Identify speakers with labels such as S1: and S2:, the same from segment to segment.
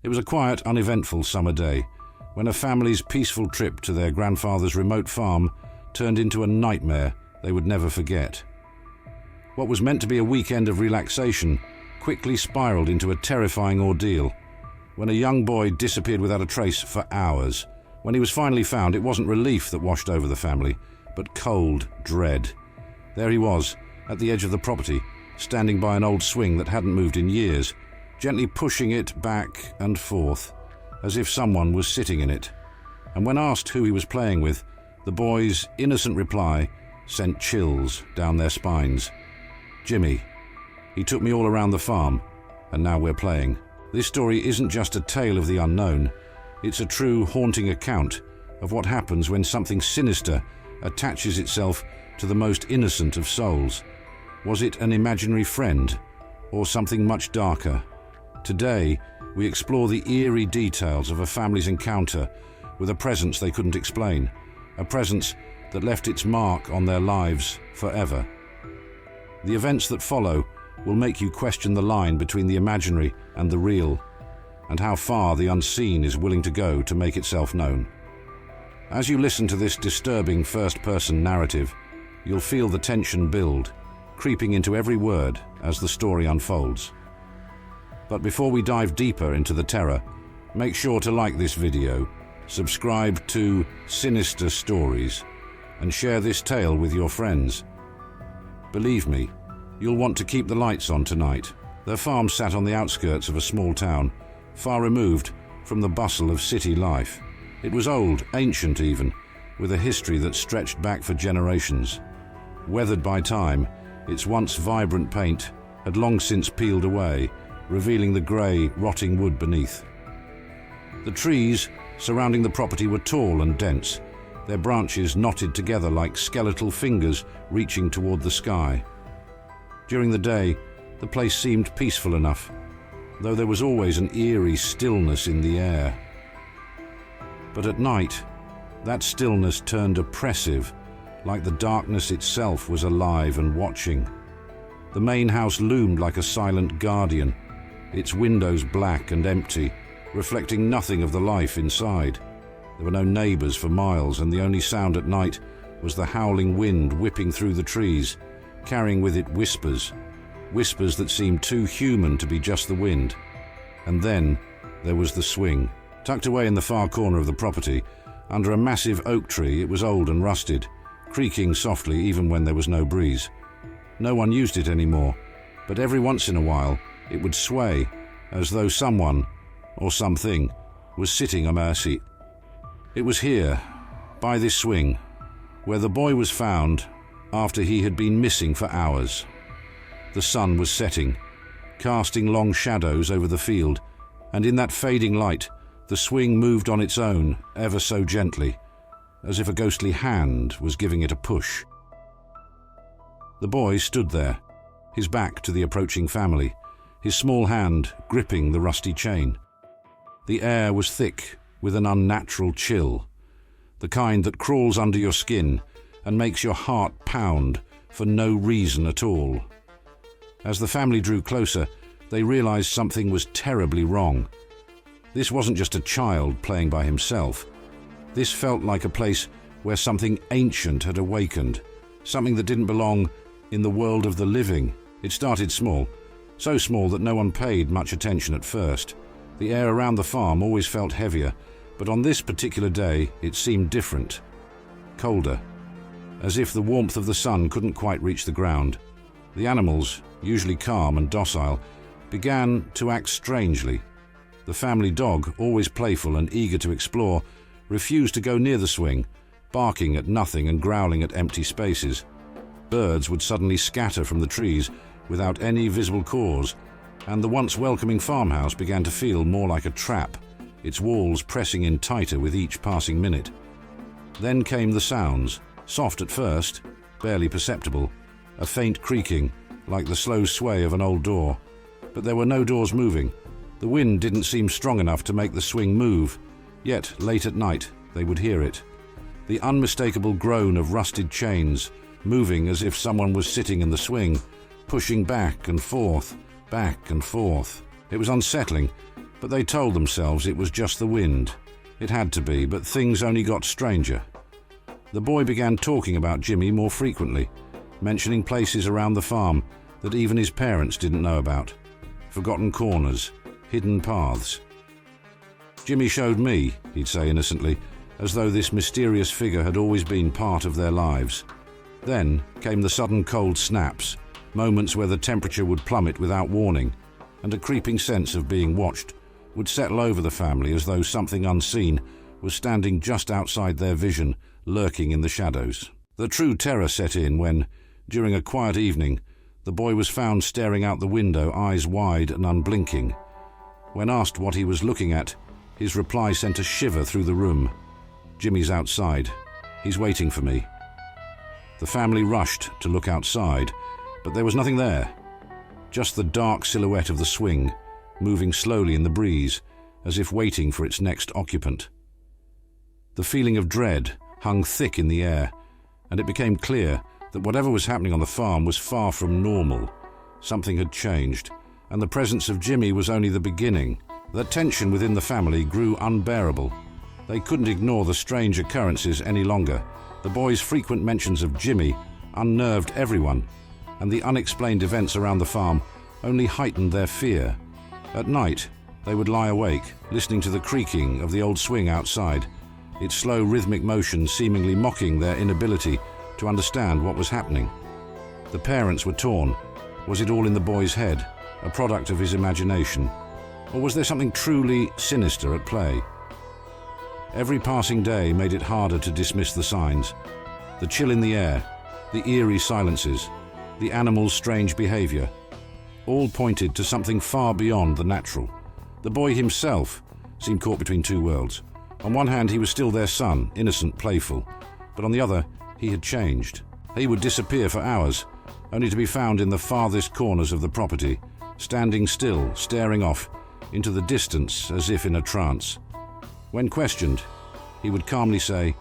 S1: It was a quiet, uneventful summer day when a family's peaceful trip to their grandfather's remote farm turned into a nightmare they would never forget. What was meant to be a weekend of relaxation quickly spiraled into a terrifying ordeal when a young boy disappeared without a trace for hours. When he was finally found, it wasn't relief that washed over the family, but cold dread. There he was, at the edge of the property, standing by an old swing that hadn't moved in years, gently pushing it back and forth, as if someone was sitting in it. And when asked who he was playing with, the boy's innocent reply sent chills down their spines. Jimmy. He took me all around the farm, and now we're playing. This story isn't just a tale of the unknown. It's a true, haunting account of what happens when something sinister attaches itself to the most innocent of souls. Was it an imaginary friend, or something much darker? Today, we explore the eerie details of a family's encounter with a presence they couldn't explain, a presence that left its mark on their lives forever. The events that follow will make you question the line between the imaginary and the real, and how far the unseen is willing to go to make itself known. As you listen to this disturbing first-person narrative, you'll feel the tension build, creeping into every word as the story unfolds. But before we dive deeper into the terror, make sure to like this video, subscribe to Sinister Stories, and share this tale with your friends. Believe me, you'll want to keep the lights on tonight. Their farm sat on the outskirts of a small town, far removed from the bustle of city life. It was old, ancient even, with a history that stretched back for generations. Weathered by time, its once vibrant paint had long since peeled away, revealing the grey, rotting wood beneath. The trees surrounding the property were tall and dense, their branches knotted together like skeletal fingers reaching toward the sky. During the day, the place seemed peaceful enough, though there was always an eerie stillness in the air. But at night, that stillness turned oppressive, like the darkness itself was alive and watching. The main house loomed like a silent guardian, its windows black and empty, reflecting nothing of the life inside. There were no neighbors for miles, and the only sound at night was the howling wind whipping through the trees, carrying with it whispers that seemed too human to be just the wind. And then there was the swing. Tucked away in the far corner of the property, under a massive oak tree, it was old and rusted, creaking softly even when there was no breeze. No one used it anymore, but every once in a while it would sway, as though someone, or something, was sitting on our seat. It was here, by this swing, where the boy was found after he had been missing for hours. The sun was setting, casting long shadows over the field, and in that fading light, the swing moved on its own, ever so gently, as if a ghostly hand was giving it a push. The boy stood there, his back to the approaching family, his small hand gripping the rusty chain. The air was thick with an unnatural chill, the kind that crawls under your skin and makes your heart pound for no reason at all. As the family drew closer, they realized something was terribly wrong. This wasn't just a child playing by himself. This felt like a place where something ancient had awakened, something that didn't belong in the world of the living. It started small, so small that no one paid much attention at first. The air around the farm always felt heavier, but on this particular day it seemed different, colder, as if the warmth of the sun couldn't quite reach the ground. The animals, usually calm and docile, began to act strangely. The family dog, always playful and eager to explore, refused to go near the swing, barking at nothing and growling at empty spaces. Birds would suddenly scatter from the trees without any visible cause, and the once welcoming farmhouse began to feel more like a trap, its walls pressing in tighter with each passing minute. Then came the sounds, soft at first, barely perceptible, a faint creaking, like the slow sway of an old door. But there were no doors moving. The wind didn't seem strong enough to make the swing move, yet late at night they would hear it. The unmistakable groan of rusted chains, moving as if someone was sitting in the swing, pushing back and forth, back and forth. It was unsettling, But they told themselves it was just the wind. It had to be, but things only got stranger. The boy began talking about Jimmy more frequently, mentioning places around the farm that even his parents didn't know about. Forgotten corners, hidden paths. "Jimmy showed me," he'd say innocently, as though this mysterious figure had always been part of their lives. Then came the sudden cold snaps, moments where the temperature would plummet without warning, and a creeping sense of being watched would settle over the family as though something unseen was standing just outside their vision, lurking in the shadows. The true terror set in when, during a quiet evening, the boy was found staring out the window, eyes wide and unblinking. When asked what he was looking at, his reply sent a shiver through the room. "Jimmy's outside. He's waiting for me." The family rushed to look outside, but there was nothing there. Just the dark silhouette of the swing, moving slowly in the breeze, as if waiting for its next occupant. The feeling of dread hung thick in the air, and it became clear that whatever was happening on the farm was far from normal. Something had changed, and the presence of Jimmy was only the beginning. The tension within the family grew unbearable. They couldn't ignore the strange occurrences any longer. The boy's frequent mentions of Jimmy unnerved everyone, and the unexplained events around the farm only heightened their fear. At night, they would lie awake, listening to the creaking of the old swing outside, its slow rhythmic motion seemingly mocking their inability to understand what was happening. The parents were torn. Was it all in the boy's head, a product of his imagination? Or was there something truly sinister at play? Every passing day made it harder to dismiss the signs. The chill in the air, the eerie silences, the animals' strange behavior, all pointed to something far beyond the natural. The boy himself seemed caught between two worlds. On one hand, he was still their son, innocent, playful, but on the other, he had changed. He would disappear for hours, only to be found in the farthest corners of the property, standing still, staring off into the distance as if in a trance. When questioned, he would calmly say,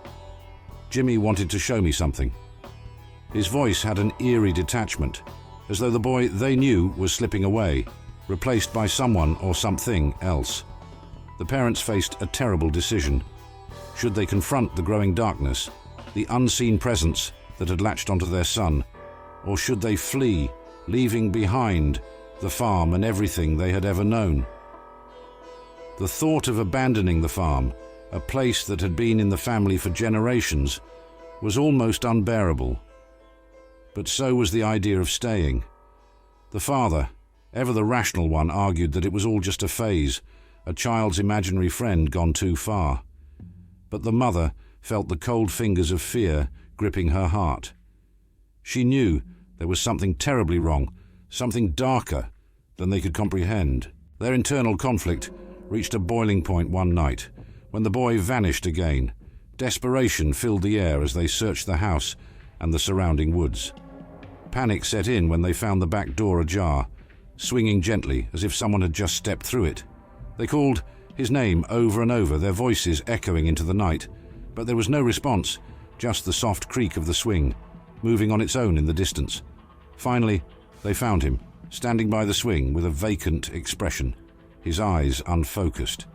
S1: "Jimmy wanted to show me something." His voice had an eerie detachment, as though the boy they knew was slipping away, replaced by someone or something else. The parents faced a terrible decision. Should they confront the growing darkness, the unseen presence that had latched onto their son, or should they flee, leaving behind the farm and everything they had ever known? The thought of abandoning the farm, a place that had been in the family for generations, was almost unbearable. But so was the idea of staying. The father, ever the rational one, argued that it was all just a phase, a child's imaginary friend gone too far. But the mother felt the cold fingers of fear gripping her heart. She knew there was something terribly wrong, something darker than they could comprehend. Their internal conflict reached a boiling point one night, when the boy vanished again. Desperation filled the air as they searched the house and the surrounding woods. Panic set in when they found the back door ajar, swinging gently as if someone had just stepped through it. They called his name over and over, their voices echoing into the night, but there was no response, just the soft creak of the swing, moving on its own in the distance. Finally, they found him, standing by the swing with a vacant expression, his eyes unfocused.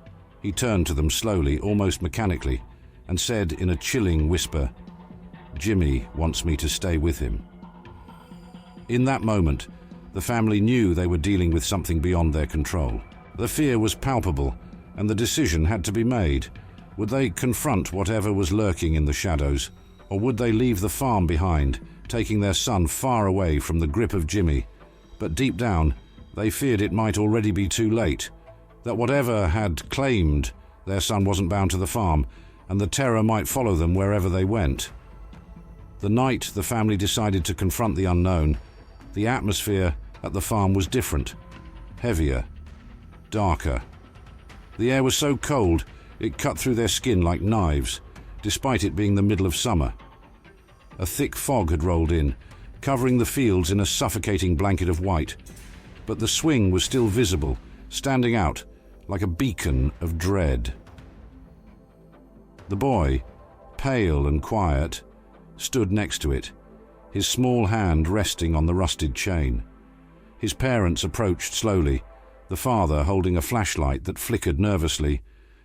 S1: He turned to them slowly, almost mechanically, and said in a chilling whisper, "Jimmy wants me to stay with him." In that moment, the family knew they were dealing with something beyond their control. The fear was palpable, and the decision had to be made. Would they confront whatever was lurking in the shadows, or would they leave the farm behind, taking their son far away from the grip of Jimmy? But deep down, they feared it might already be too late, that whatever had claimed their son wasn't bound to the farm, and the terror might follow them wherever they went. The night the family decided to confront the unknown, the atmosphere at the farm was different, heavier, darker. The air was so cold it cut through their skin like knives, despite it being the middle of summer. A thick fog had rolled in, covering the fields in a suffocating blanket of white, but the swing was still visible, standing out like a beacon of dread. The boy, pale and quiet, stood next to it, his small hand resting on the rusted chain. His parents approached slowly, the father holding a flashlight that flickered nervously,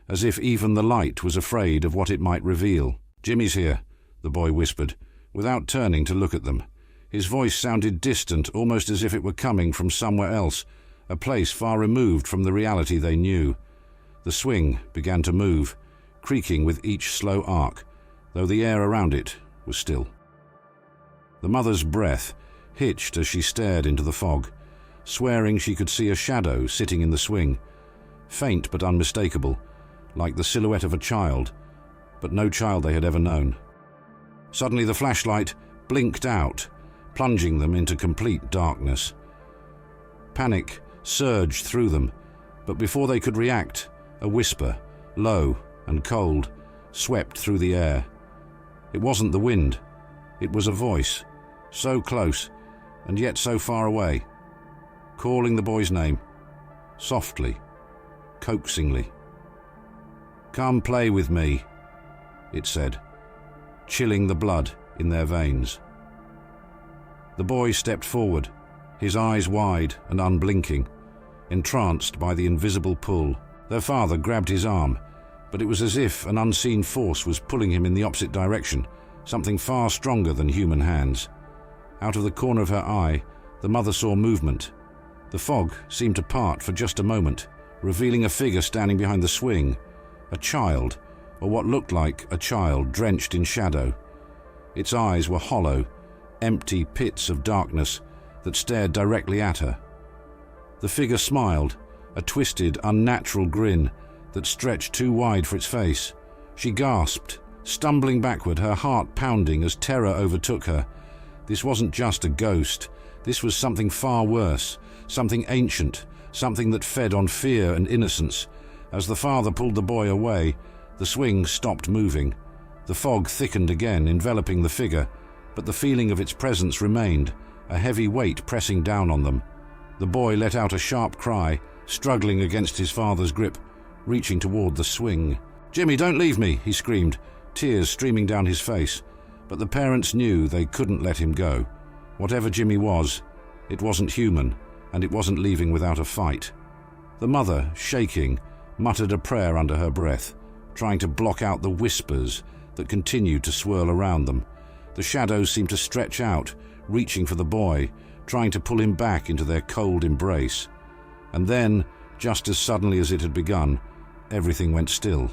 S1: as if even the light was afraid of what it might reveal. "Jimmy's here," the boy whispered, without turning to look at them. His voice sounded distant, almost as if it were coming from somewhere else, a place far removed from the reality they knew. The swing began to move, creaking with each slow arc, though the air around it was still. The mother's breath hitched as she stared into the fog, swearing she could see a shadow sitting in the swing, faint but unmistakable, like the silhouette of a child, but no child they had ever known. Suddenly the flashlight blinked out, plunging them into complete darkness. Panic surged through them, but before they could react, a whisper, low and cold, swept through the air. It wasn't the wind. It was a voice, so close and yet so far away, calling the boy's name, softly, coaxingly. "Come play with me," it said, chilling the blood in their veins. The boy stepped forward, his eyes wide and unblinking, entranced by the invisible pull. Their father grabbed his arm, but it was as if an unseen force was pulling him in the opposite direction, something far stronger than human hands. Out of the corner of her eye, the mother saw movement. The fog seemed to part for just a moment, revealing a figure standing behind the swing, a child, or what looked like a child drenched in shadow. Its eyes were hollow, empty pits of darkness that stared directly at her. The figure smiled, a twisted, unnatural grin that stretched too wide for its face. She gasped, stumbling backward, her heart pounding as terror overtook her. This wasn't just a ghost. This was something far worse, something ancient, something that fed on fear and innocence. As the father pulled the boy away, the swing stopped moving. The fog thickened again, enveloping the figure, but the feeling of its presence remained, a heavy weight pressing down on them. The boy let out a sharp cry, struggling against his father's grip, reaching toward the swing. "Jimmy, don't leave me," he screamed, tears streaming down his face. But the parents knew they couldn't let him go. Whatever Jimmy was, it wasn't human, and it wasn't leaving without a fight. The mother, shaking, muttered a prayer under her breath, trying to block out the whispers that continued to swirl around them. The shadows seemed to stretch out, reaching for the boy, trying to pull him back into their cold embrace. And then, just as suddenly as it had begun, everything went still.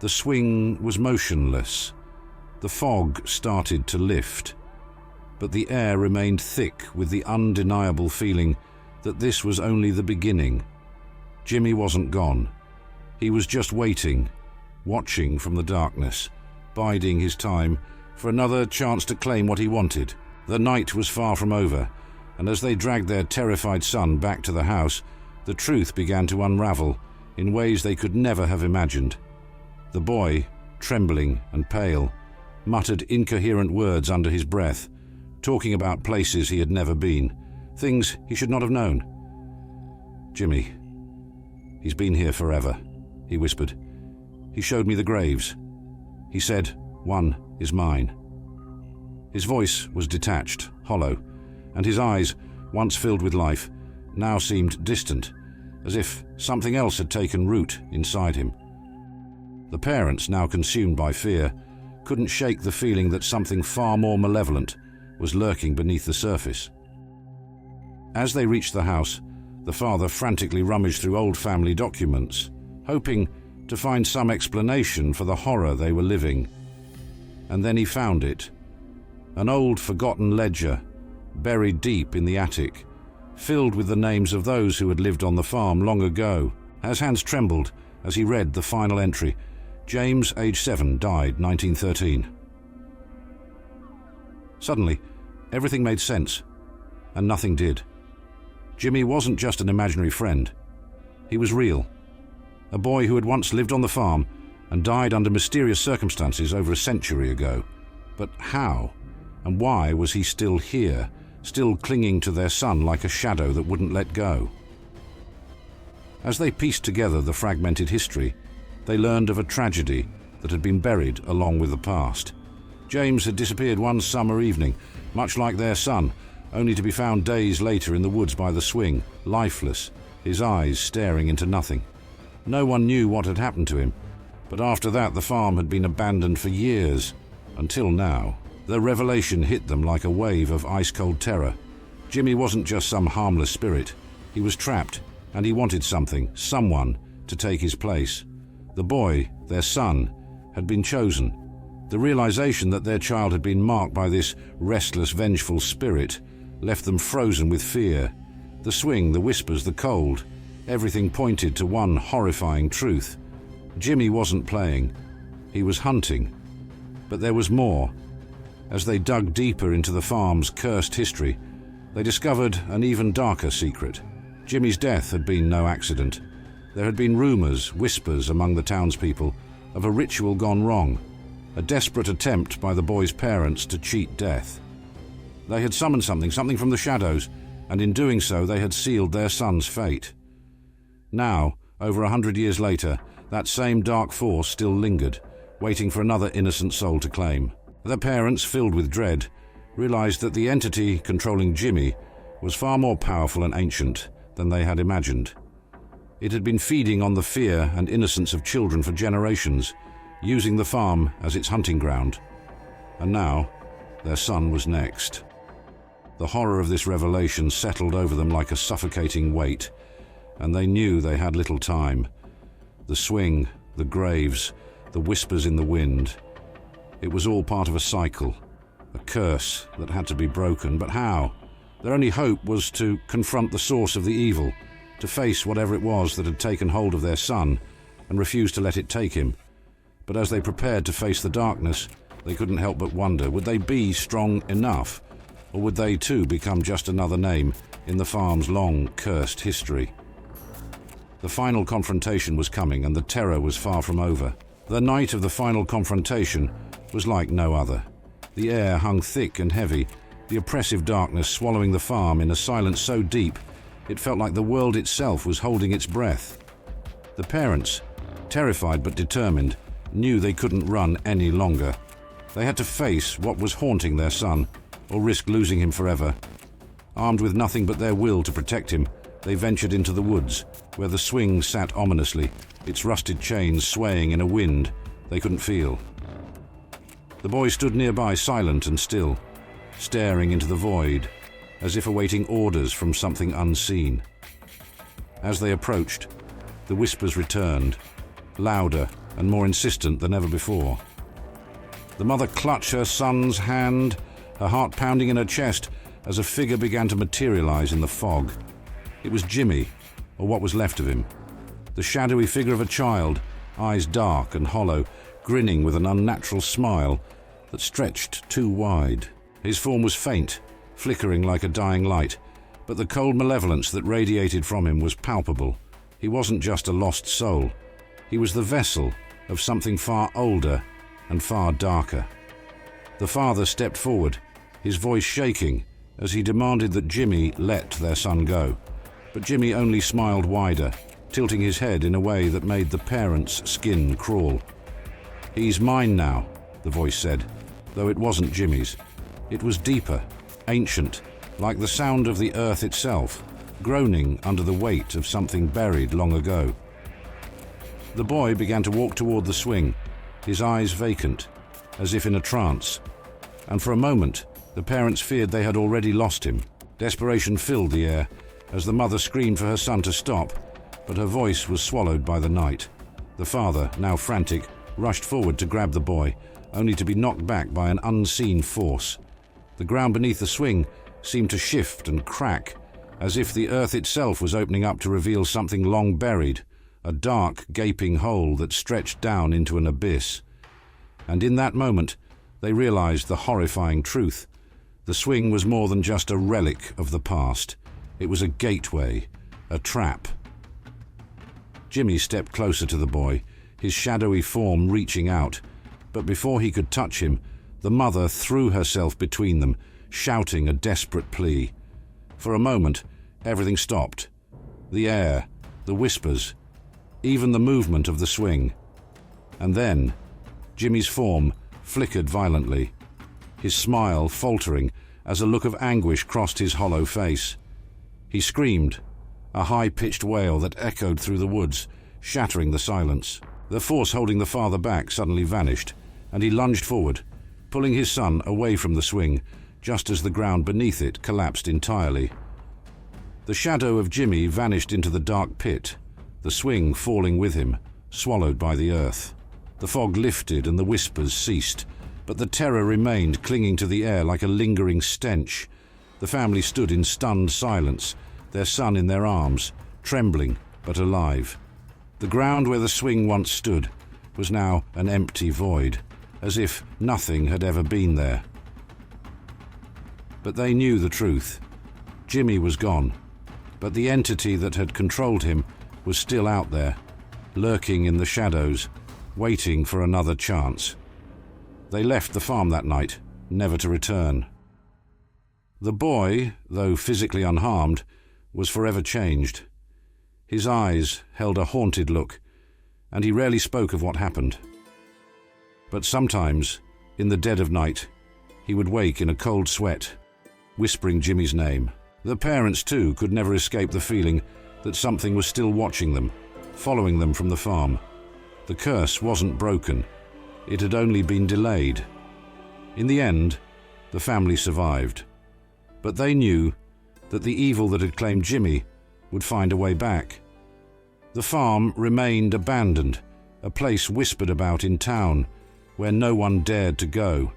S1: The swing was motionless. The fog started to lift, but the air remained thick with the undeniable feeling that this was only the beginning. Jimmy wasn't gone. He was just waiting, watching from the darkness, biding his time for another chance to claim what he wanted. The night was far from over, and as they dragged their terrified son back to the house, the truth began to unravel in ways they could never have imagined. The boy, trembling and pale, muttered incoherent words under his breath, talking about places he had never been, things he should not have known. "Jimmy, he's been here forever," he whispered. "He showed me the graves. He said, 'One is mine.'" His voice was detached, hollow, and his eyes, once filled with life, now seemed distant, as if something else had taken root inside him. The parents, now consumed by fear, couldn't shake the feeling that something far more malevolent was lurking beneath the surface. As they reached the house, the father frantically rummaged through old family documents, hoping to find some explanation for the horror they were living. And then he found it. An old forgotten ledger, buried deep in the attic, filled with the names of those who had lived on the farm long ago. His hands trembled as he read the final entry. James, age 7, died 1913. Suddenly, everything made sense, and nothing did. Jimmy wasn't just an imaginary friend. He was real. A boy who had once lived on the farm and died under mysterious circumstances over a century ago. But how and why was he still here, still clinging to their son like a shadow that wouldn't let go? As they pieced together the fragmented history, they learned of a tragedy that had been buried along with the past. James had disappeared one summer evening, much like their son, only to be found days later in the woods by the swing, lifeless, his eyes staring into nothing. No one knew what had happened to him, but after that the farm had been abandoned for years, until now. The revelation hit them like a wave of ice-cold terror. Jimmy wasn't just some harmless spirit. He was trapped, and he wanted something, someone, to take his place. The boy, their son, had been chosen. The realization that their child had been marked by this restless, vengeful spirit left them frozen with fear. The swing, the whispers, the cold, everything pointed to one horrifying truth. Jimmy wasn't playing. He was hunting. But there was more. As they dug deeper into the farm's cursed history, they discovered an even darker secret. Jimmy's death had been no accident. There had been rumors, whispers among the townspeople of a ritual gone wrong, a desperate attempt by the boy's parents to cheat death. They had summoned something from the shadows, and in doing so they had sealed their son's fate. Now, over 100 years later, that same dark force still lingered, waiting for another innocent soul to claim. Their parents, filled with dread, realized that the entity controlling Jimmy was far more powerful and ancient than they had imagined. It had been feeding on the fear and innocence of children for generations, using the farm as its hunting ground. And now, their son was next. The horror of this revelation settled over them like a suffocating weight, and they knew they had little time. The swing, the graves, the whispers in the wind. It was all part of a cycle, a curse that had to be broken. But how? Their only hope was to confront the source of the evil, to face whatever it was that had taken hold of their son and refused to let it take him. But as they prepared to face the darkness, they couldn't help but wonder, would they be strong enough? Or would they too become just another name in the farm's long, cursed history? The final confrontation was coming, and the terror was far from over. The night of the final confrontation was like no other. The air hung thick and heavy, the oppressive darkness swallowing the farm in a silence so deep it felt like the world itself was holding its breath. The parents, terrified but determined, knew they couldn't run any longer. They had to face what was haunting their son, or risk losing him forever. Armed with nothing but their will to protect him, they ventured into the woods, where the swing sat ominously, its rusted chains swaying in a wind they couldn't feel. The boy stood nearby, silent and still, staring into the void, as if awaiting orders from something unseen. As they approached, the whispers returned, louder and more insistent than ever before. The mother clutched her son's hand, her heart pounding in her chest as a figure began to materialize in the fog. It was Jimmy, or what was left of him. The shadowy figure of a child, eyes dark and hollow, grinning with an unnatural smile that stretched too wide. His form was faint, flickering like a dying light, but the cold malevolence that radiated from him was palpable. He wasn't just a lost soul. He was the vessel of something far older and far darker. The father stepped forward, his voice shaking as he demanded that Jimmy let their son go. But Jimmy only smiled wider, tilting his head in a way that made the parents' skin crawl. "He's mine now," the voice said, though it wasn't Jimmy's. It was deeper, ancient, like the sound of the earth itself, groaning under the weight of something buried long ago. The boy began to walk toward the swing, his eyes vacant, as if in a trance. And for a moment, the parents feared they had already lost him. Desperation filled the air as the mother screamed for her son to stop, but her voice was swallowed by the night. The father, now frantic, rushed forward to grab the boy, only to be knocked back by an unseen force. The ground beneath the swing seemed to shift and crack, as if the earth itself was opening up to reveal something long buried, a dark, gaping hole that stretched down into an abyss. And in that moment, they realized the horrifying truth. The swing was more than just a relic of the past. It was a gateway, a trap. Jimmy stepped closer to the boy, his shadowy form reaching out. But before he could touch him, the mother threw herself between them, shouting a desperate plea. For a moment, everything stopped. The air, the whispers, even the movement of the swing. And then, Jimmy's form flickered violently, his smile faltering as a look of anguish crossed his hollow face. He screamed, a high-pitched wail that echoed through the woods, shattering the silence. The force holding the father back suddenly vanished, and he lunged forward, pulling his son away from the swing, just as the ground beneath it collapsed entirely. The shadow of Jimmy vanished into the dark pit, the swing falling with him, swallowed by the earth. The fog lifted and the whispers ceased, but the terror remained, clinging to the air like a lingering stench. The family stood in stunned silence, their son in their arms, trembling but alive. The ground where the swing once stood was now an empty void, as if nothing had ever been there. But they knew the truth. Jimmy was gone, but the entity that had controlled him was still out there, lurking in the shadows, waiting for another chance. They left the farm that night, never to return. The boy, though physically unharmed, was forever changed. His eyes held a haunted look, and he rarely spoke of what happened. But sometimes, in the dead of night, he would wake in a cold sweat, whispering Jimmy's name. The parents, too, could never escape the feeling that something was still watching them, following them from the farm. The curse wasn't broken. It had only been delayed. In the end, the family survived. But they knew that the evil that had claimed Jimmy would find a way back. The farm remained abandoned, a place whispered about in town, where no one dared to go.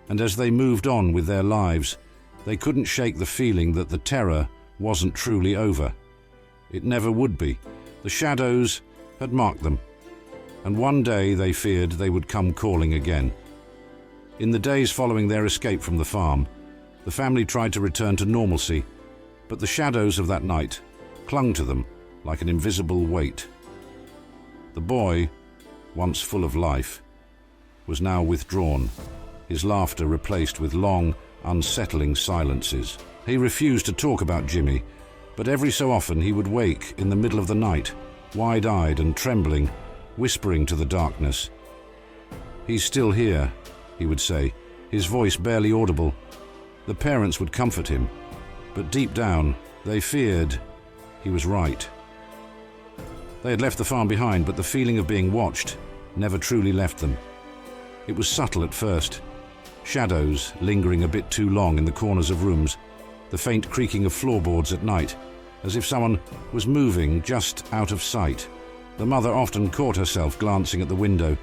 S1: And as they moved on with their lives, they couldn't shake the feeling that the terror wasn't truly over. It never would be. The shadows had marked them, and one day they feared they would come calling again. In the days following their escape from the farm, the family tried to return to normalcy, but the shadows of that night clung to them like an invisible weight. The boy, once full of life, was now withdrawn, his laughter replaced with long, unsettling silences. He refused to talk about Jimmy, but every so often he would wake in the middle of the night, wide-eyed and trembling, whispering to the darkness. "He's still here," he would say, his voice barely audible. The parents would comfort him, but deep down they feared he was right. They had left the farm behind, but the feeling of being watched never truly left them. It was subtle at first, shadows lingering a bit too long in the corners of rooms, the faint creaking of floorboards at night, as if someone was moving just out of sight. The mother often caught herself glancing at the window,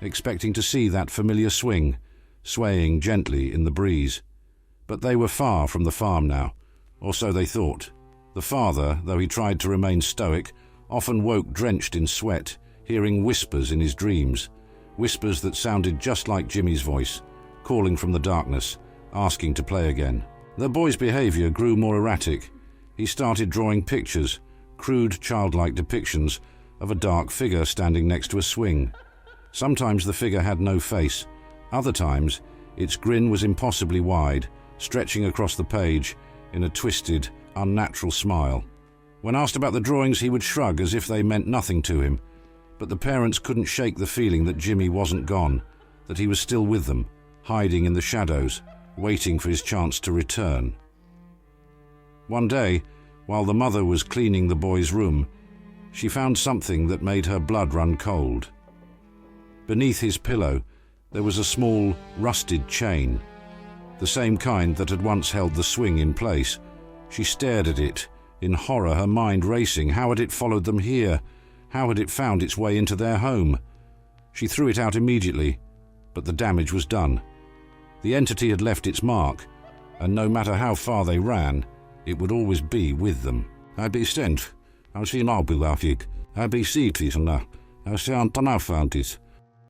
S1: expecting to see that familiar swing, swaying gently in the breeze. But they were far from the farm now, or so they thought. The father, though he tried to remain stoic, often woke drenched in sweat, hearing whispers in his dreams, whispers that sounded just like Jimmy's voice, calling from the darkness, asking to play again. The boy's behavior grew more erratic. He started drawing pictures, crude childlike depictions of a dark figure standing next to a swing. Sometimes the figure had no face. Other times, its grin was impossibly wide, stretching across the page in a twisted, unnatural smile. When asked about the drawings, he would shrug as if they meant nothing to him. But the parents couldn't shake the feeling that Jimmy wasn't gone, that he was still with them, hiding in the shadows, waiting for his chance to return. One day, while the mother was cleaning the boy's room, she found something that made her blood run cold. Beneath his pillow, there was a small, rusted chain, the same kind that had once held the swing in place. She stared at it, in horror, her mind racing. How had it followed them here? How had it found its way into their home? She threw it out immediately, but the damage was done. The entity had left its mark, and no matter how far they ran, it would always be with them. "I'd be sent. I'll see now, Bill Afik. I'd be seated, and I'll see on Tanaffantis.